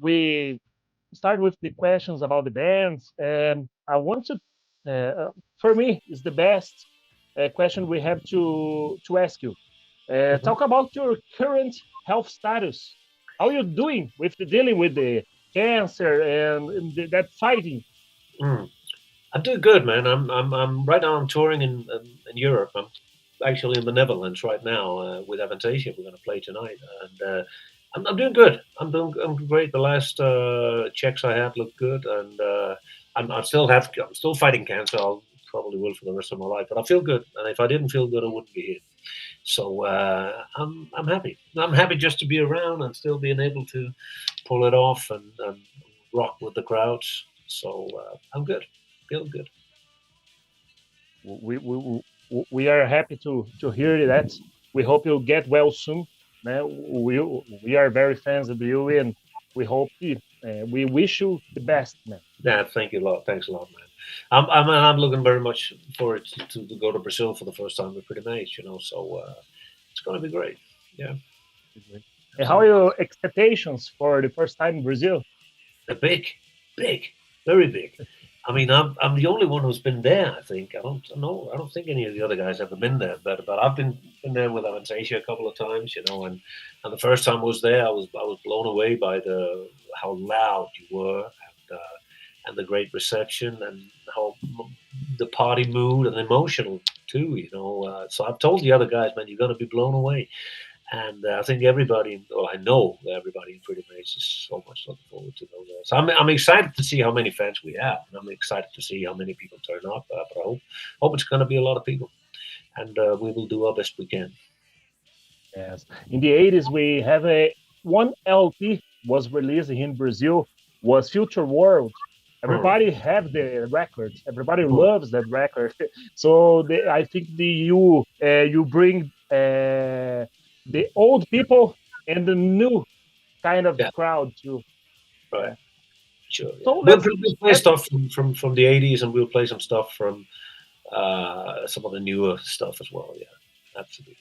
we start with the questions about the bands, and I want to, for me, is the best question we have to ask you. Mhm. Talk about your current health status. How you doing with the dealing with the cancer and that fighting? Mm. I'm doing good, man. I'm right now. I'm touring in Europe. I'm actually in the Netherlands right now with Avantasia. We're going to play tonight, and I'm doing good. I'm great. The last checks I had look good, and I'm still fighting cancer. I'll probably will for the rest of my life, but I feel good. And if I didn't feel good, I wouldn't be here. So I'm happy. I'm happy just to be around and still being able to pull it off and rock with the crowds. So I'm good. Feel good. We are happy to hear that. We hope you get well soon. We are very fans of you, and we wish you the best, man. Yeah, thank you a lot. Thanks a lot, man. I'm looking very much forward to go to Brazil for the first time with Pretty Mates, so it's going to be great. Yeah, And how are absolutely. your expectations for the first time in Brazil? Big, big, very big. I mean, I'm the only one who's been there. I think I don't think any of the other guys ever been there, but I've been there with Avantasia a couple of times, and the first time I was there, I was blown away by the how loud you were and the great reception and how the party mood and emotional too. So I've told the other guys, man, you're going to be blown away. And I think everybody, well, I know that everybody in Pretty Mates is so much looking forward to go there. So I'm excited to see how many fans we have, and I'm excited to see how many people turn up. But I hope it's going to be a lot of people, and we will do our best we can. Yes, in the 80s we have a one LP was released in Brazil was Future World. Hmm. Everybody have the records. Everybody Hmm. loves that record. So I think you bring the old people and the new kind of Yeah, crowd too. right. Yeah. Sure. Yeah. So We'll play stuff from the '80s, and we'll play some stuff from some of the newer stuff as well. Yeah, absolutely.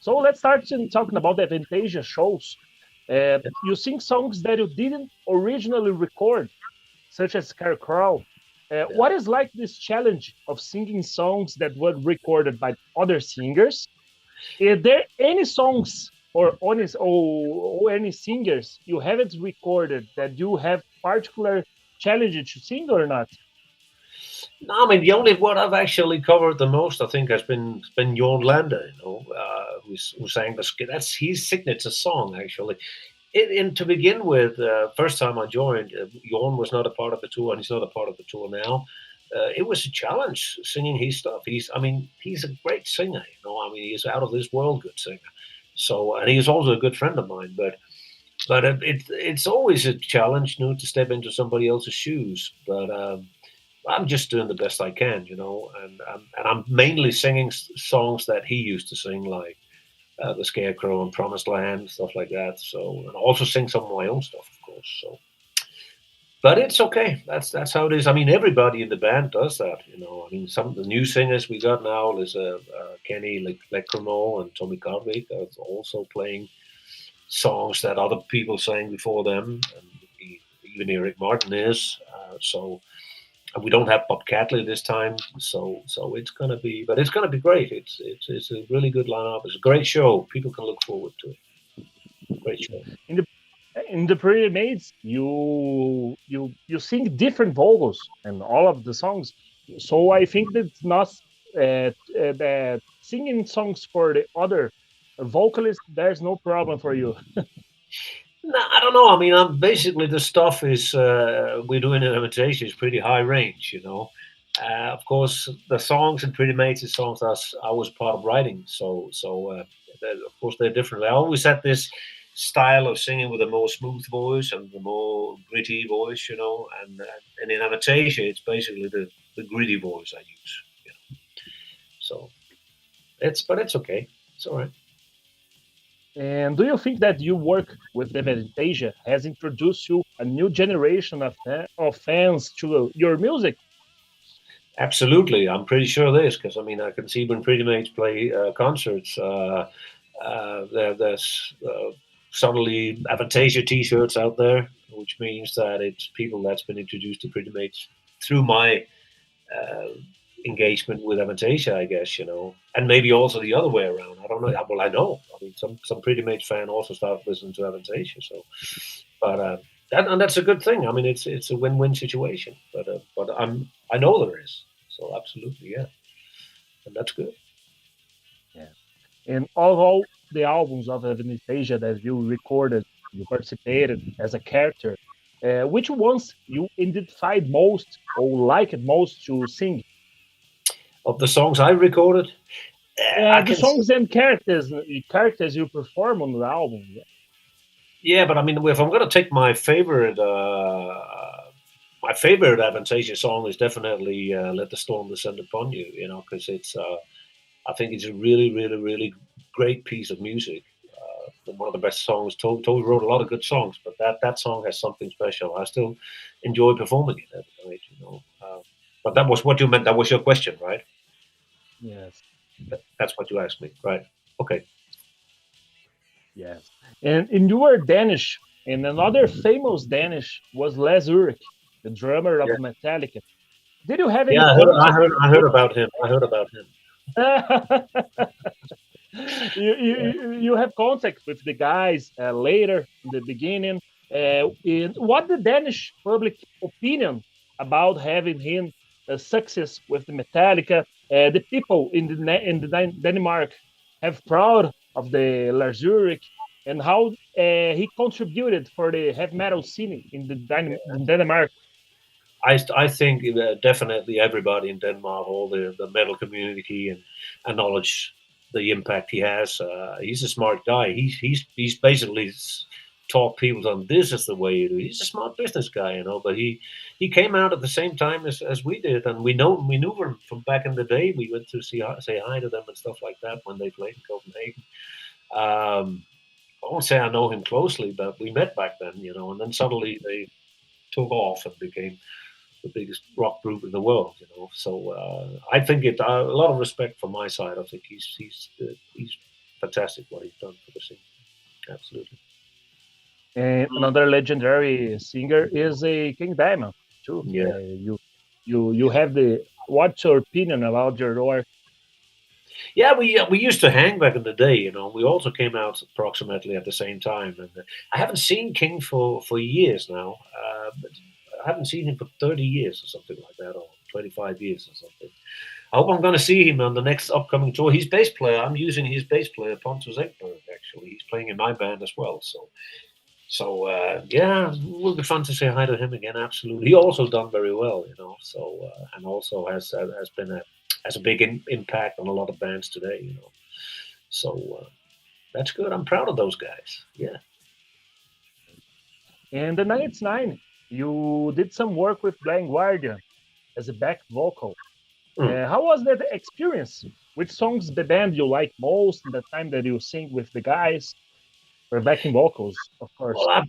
let's start talking about the Avantasia shows. You sing songs that you didn't originally record, such as Scarecrow. Yeah. What is like this challenge of singing songs that were recorded by other singers? Is there any songs or any singers you haven't recorded that you have particular challenge to sing or not? No, I mean the only one I've actually covered the most, I think, has been Jon Lander. Who sang the skit. That's his signature song, actually. And to begin with, first time I joined, Jon was not a part of the tour, and he's not a part of the tour now. It was a challenge singing his stuff. He's a great singer. I mean, he's out of this world good singer. So, and he's also a good friend of mine. But it's always a challenge, to step into somebody else's shoes. But I'm just doing the best I can, and I'm mainly singing songs that he used to sing, like The Scarecrow and Promised Land, stuff like that. So, and I also sing some of my own stuff, of course. So, but it's okay. That's how it is. I mean, everybody in the band does that. I mean, some of the new singers we got now is Kenny Lecromo and Tommy Carvik are also playing songs that other people sang before them, and even Eric Martin is. So we don't have Bob Catley this time, so it's gonna be great. It's a really good lineup. It's a great show. People can look forward to it. Great show. In the in the pre-mades, you sing different vocals and all of the songs. So I think that's not that singing songs for the other vocalist. There's no problem for you. No, I don't know. I mean, I'm basically the stuff is we're doing in imitation is pretty high range. Of course, the songs and Pretty Mates is songs I was part of writing. Of course they're different. I always had this style of singing with a more smooth voice and the more gritty voice. And in Anastasia, it's basically the gritty voice I use. So it's okay. It's all right. And do you think that you work with the Avantasia has introduced you a new generation of fans to your music? Absolutely, I'm pretty sure this because I mean I can see when Pretty Mates play concerts. There's suddenly Avantasia T-shirts out there, which means that it's people that's been introduced to Pretty Mates through my uh, engagement with Avantasia, I guess, and maybe also the other way around. I don't know. Well, I know. I mean, some Pretty Mates fan also started listening to Avantasia. So, but that's a good thing. I mean, it's a win-win situation. But I know there is. So absolutely, yeah, and that's good. Yeah. And all the albums of Avantasia that you recorded, you participated as a character, which ones you identified most or liked most to sing? Of the songs I recorded, I The can say, songs and characters you perform on the album. yeah, but I mean, if I'm going to take my favorite Avantasia song is definitely "Let the Storm Descend Upon You," because it's I think it's a really, really, really great piece of music. One of the best songs. Toby wrote a lot of good songs, but that song has something special. I still enjoy performing it every night. But that was what you meant. That was your question, right? Yes, That's what you asked me, right? Okay. yes. And you were Danish, and another famous Danish was Les Ulrich, the drummer of Yeah, Metallica. Did you have any yeah. contact I heard about him. I heard about him. you have contact with the guys later in the beginning. In what the Danish public opinion about having him success with the Metallica? The people in Denmark have proud of the Lars Ulrich and how he contributed for the heavy metal scene in Denmark. I think definitely everybody in Denmark, all the metal community, and acknowledge the impact he has. He's a smart guy. He's basically taught people on this is the way you do. He's a smart business guy. But he came out at the same time as we did, and we knew him from back in the day. We went to say hi to them and stuff like that when they played in Copenhagen. I won't say I know him closely, but we met back then. And then suddenly they took off and became the biggest rock group in the world. So I think a lot of respect from my side. I think he's fantastic what he's done for the scene. Absolutely. And another legendary singer is a King Diamond too. Yeah. You have the what's your opinion about your work? Yeah, we used to hang back in the day. We also came out approximately at the same time, and I haven't seen King for years now. But I haven't seen him for 30 years or something like that, or 25 years or something. I hope I'm going to see him on the next upcoming tour. He's bass player. I'm using his bass player, Pontus Ekberg, actually. He's playing in my band as well. So yeah, it will be fun to say hi to him again. Absolutely. He also done very well. So and also has been has a big impact on a lot of bands today. So that's good. I'm proud of those guys. Yeah. And the Nights Nine, you did some work with Blind Guardian as a back vocal. Mm. How was that experience? Which songs the band you like most? The time that you sing with the guys, or backing vocals, of course. Well,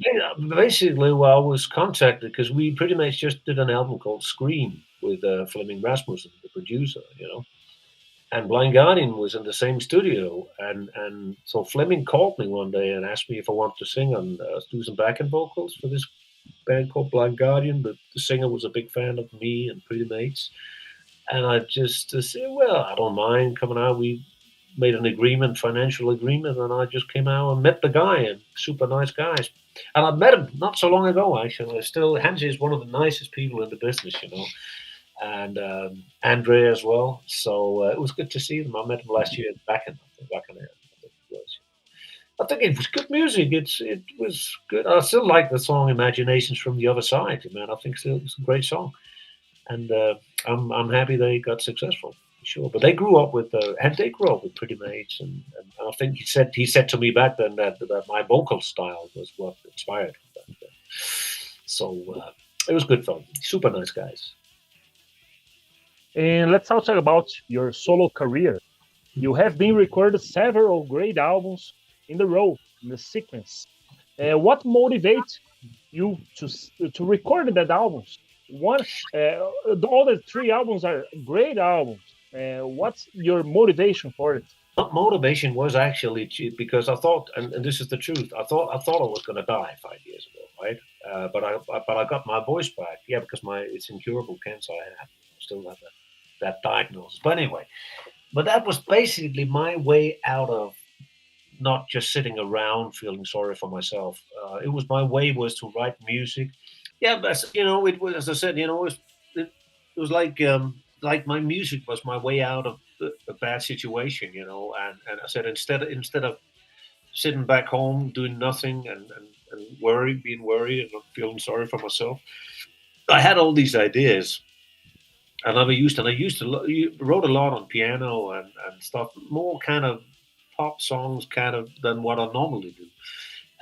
basically, I was contacted because we pretty much just did an album called Scream with Fleming Rasmussen, the producer. And Blind Guardian was in the same studio, and so Fleming called me one day and asked me if I wanted to sing and do some backing vocals for this band called Blind Guardian. The singer was a big fan of me and Pretty Mates, and I just said, well, I don't mind coming out. We made an agreement, financial agreement, and I just came out and met the guy, and super nice guys. And I met him not so long ago, actually. Still, Hansi is one of the nicest people in the business. And Andre as well. So it was good to see them. I met them last year back in there. I think it was good music. It was good. I still like the song "Imaginations from the Other Side." Man, I think it's a great song, and I'm happy they got successful. Sure, but they grew up with and they grew up with Pretty Mates, and I think he said to me back then that my vocal style was what inspired him. So it was good fun. Super nice guys. And let's also talk about your solo career. You have been recorded several great albums in the row, in the sequence. What motivates you to record that albums? All the three albums are great albums. What's your motivation for it? motivation was actually because I thought, and this is the truth, I thought I was going to die 5 years ago, right? But I got my voice back, yeah, because it's incurable cancer I had. I still have that diagnosis. But anyway, but that was basically my way out of not just sitting around feeling sorry for myself. It was my way was to write music. Yeah, but it was, as I said, it was like my music was my way out of a bad situation, and I said instead of sitting back home doing nothing and being worried and not feeling sorry for myself, I had all these ideas. And I used to wrote a lot on piano and stuff, more kind of pop songs, kind of than what I normally do.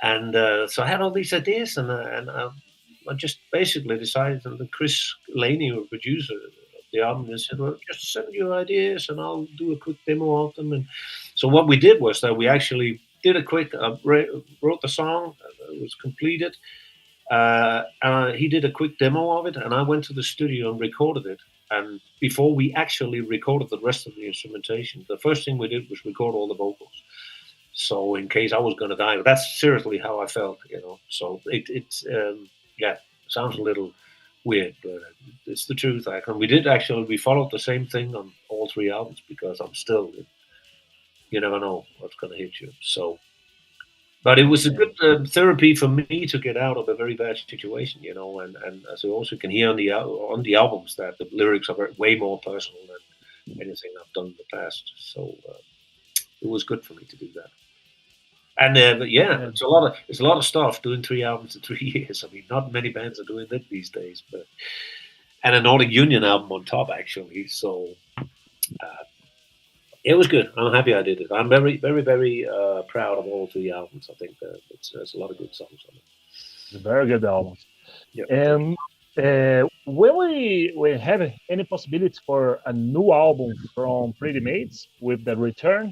And so I had all these ideas, I just basically decided, and Chris Laney, who producer of the album, he said, "Well, just send your ideas, and I'll do a quick demo of them." And so what we did was that we actually did a quick wrote the song, it was completed. He did a quick demo of it, and I went to the studio and recorded it. And before we actually recorded the rest of the instrumentation, the first thing we did was record all the vocals. So in case I was going to die, that's seriously how I felt. So it's yeah, sounds a little weird, but it's the truth. And we followed the same thing on all three albums because you never know what's going to hit you. So, but it was a good therapy for me to get out of a very bad situation. And as you also can hear on the albums that the lyrics are way more personal than anything I've done in the past. So it was good for me to do that. And but yeah, it's a lot of stuff doing 3 albums in 3 years. I mean, not many bands are doing that these days, but and a Nordic Union album on top actually. So it was good. I'm happy I did it. I'm very, very, very proud of all 3 albums. I think there's a lot of good songs on it. It's very good albums. Yeah. And will we have any possibility for a new album from Pretty Mates with the return?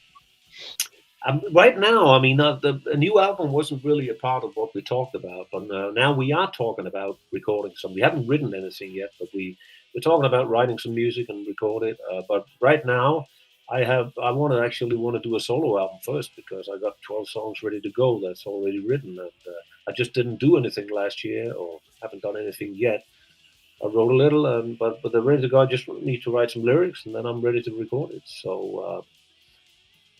Right now, I mean, a new album wasn't really a part of what we talked about, but now we are talking about recording some. We haven't written anything yet, but we're talking about writing some music and record it. But right now, I want to do a solo album first because I got 12 songs ready to go. That's already written, and I just didn't do anything last year or haven't done anything yet. I wrote a little, but they're ready to go. I just need to write some lyrics, and then I'm ready to record it. So.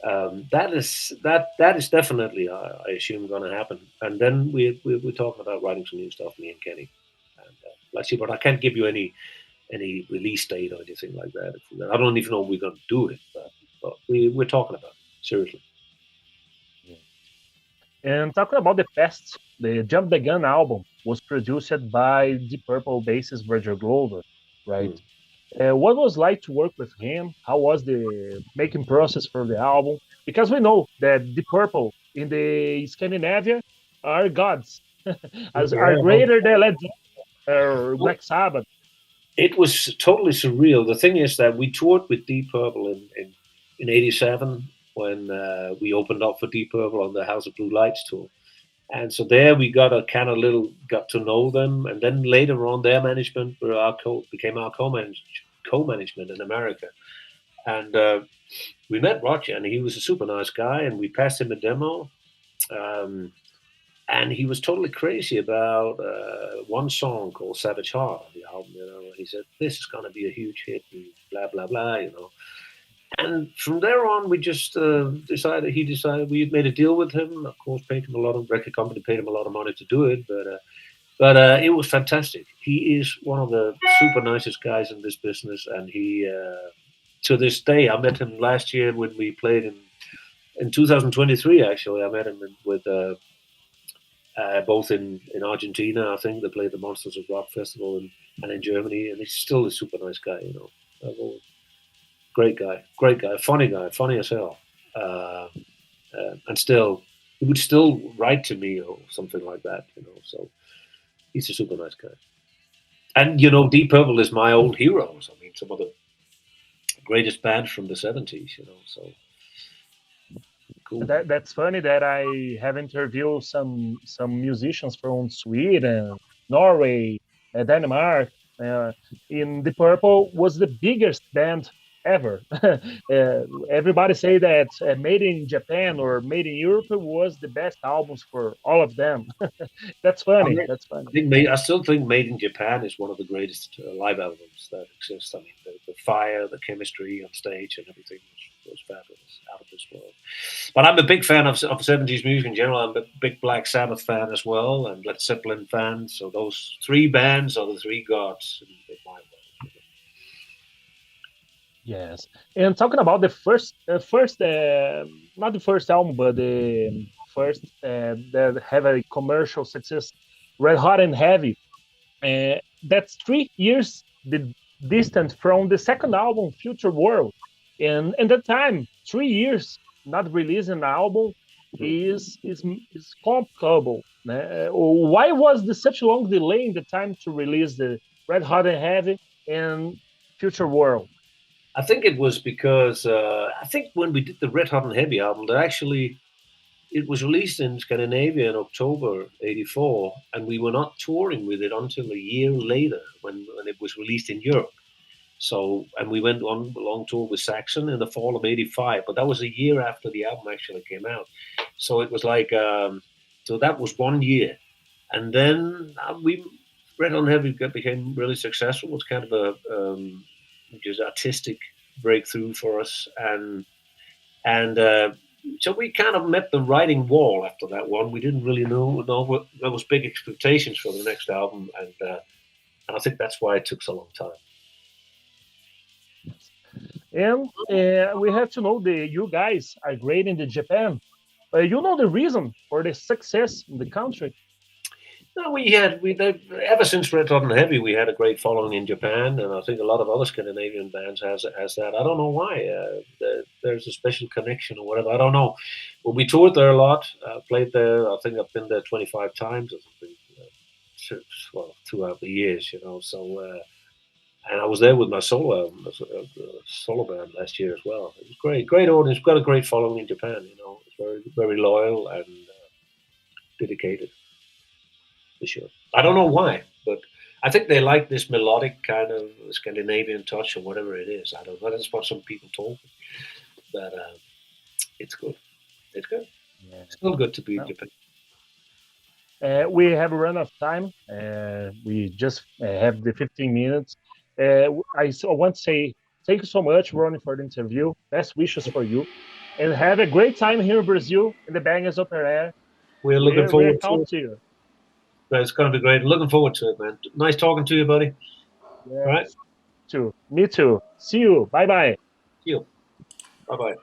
That is definitely, I assume, going to happen. And then we're talking about writing some new stuff, me and Kenny. And let's see, but I can't give you any release date or anything like that. I don't even know if we're going to do it, but we're talking about it, seriously. And talking about the past, the Jump the Gun album was produced by Deep Purple bassist Roger Glover, right? What was like to work with him? How was the making process for the album? Because we know that Deep Purple in the Scandinavia are gods, are greater than Led Zeppelin or Black Sabbath. It was totally surreal. The thing is that we toured with Deep Purple in '87 when we opened up for Deep Purple on the House of Blue Lights tour. And so there we got to know them, and then later on, their management became our co-management in America. And we met Roger, and he was a super nice guy, and we passed him a demo, and he was totally crazy about one song called "Savage Heart" on the album. He said this is going to be a huge hit, and blah blah blah. And from there on, we just decided. We made a deal with him. Of course, paid him record company paid him a lot of money to do it, but it was fantastic. He is one of the super nicest guys in this business, and he, to this day, I met him last year when we played in 2023. Actually, I met him with both in Argentina. I think they played the Monsters of Rock festival, and in Germany, and he's still a super nice guy. Great guy, funny as hell, and still he would still write to me or something like that. So he's a super nice guy. And Deep Purple is my old heroes. I mean, some of the greatest bands from the '70s. So cool. That's funny that I have interviewed some musicians from Sweden, Norway, Denmark. In Deep Purple was the biggest band ever. Everybody say that Made in Japan or Made in Europe was the best albums for all of them. That's I funny. mean, That's funny. I still think Made in Japan is one of the greatest live albums that exist. I mean, the fire, the chemistry on stage, and everything was fabulous, out of this world. But I'm a big fan of 70s music in general. I'm a big Black Sabbath fan as well, and Led Zeppelin fan. So those three bands are the three gods in my world. Yes. And talking about the first, not the first album, but the first that have a commercial success, Red Hot and Heavy. That's 3 years the distance from the second album, Future World. And at that time, 3 years not releasing an album is comparable. Why was there such a long delay in the time to release the Red Hot and Heavy and Future World? I think it was because I think when we did the Red Hot and Heavy album, that actually it was released in Scandinavia in October '84, and we were not touring with it until a year later when it was released in Europe. So, and we went on a long tour with Saxon in the fall of '85, but that was a year after the album actually came out. So it was like, so that was 1 year, and then we Red on Heavy became really successful. It was kind of a just artistic breakthrough for us, and so we kind of met the writing wall after that one. We didn't really know what there was big expectations for the next album, and I think that's why it took so long time. And we have to know that you guys are great in the Japan. You know the reason for the success in the country. No, ever since Red Hot and Heavy, we had a great following in Japan, and I think a lot of other Scandinavian bands has that. I don't know why. There's a special connection or whatever. I don't know. But we toured there a lot. Played there. I think I've been there 25 times or something. Well, throughout the years, So, and I was there with my solo band last year as well. It was great audience. Got a great following in Japan. It's very very loyal and dedicated. For sure. I don't know why, but I think they like this melodic kind of Scandinavian touch or whatever it is. I don't know. That's what some people told me. But it's good. It's good. Yeah. It's still good to be in Japan. We have run out of time. We just have the 15 minutes. I want to say thank you so much, Ronnie, for the interview. Best wishes for you. And have a great time here in Brazil in the Bangers Open Air. We're looking forward to you. It's going to be great. Looking forward to it, man. Nice talking to you, buddy. Yes. All right. Me too. See you. Bye-bye. See you. Bye-bye.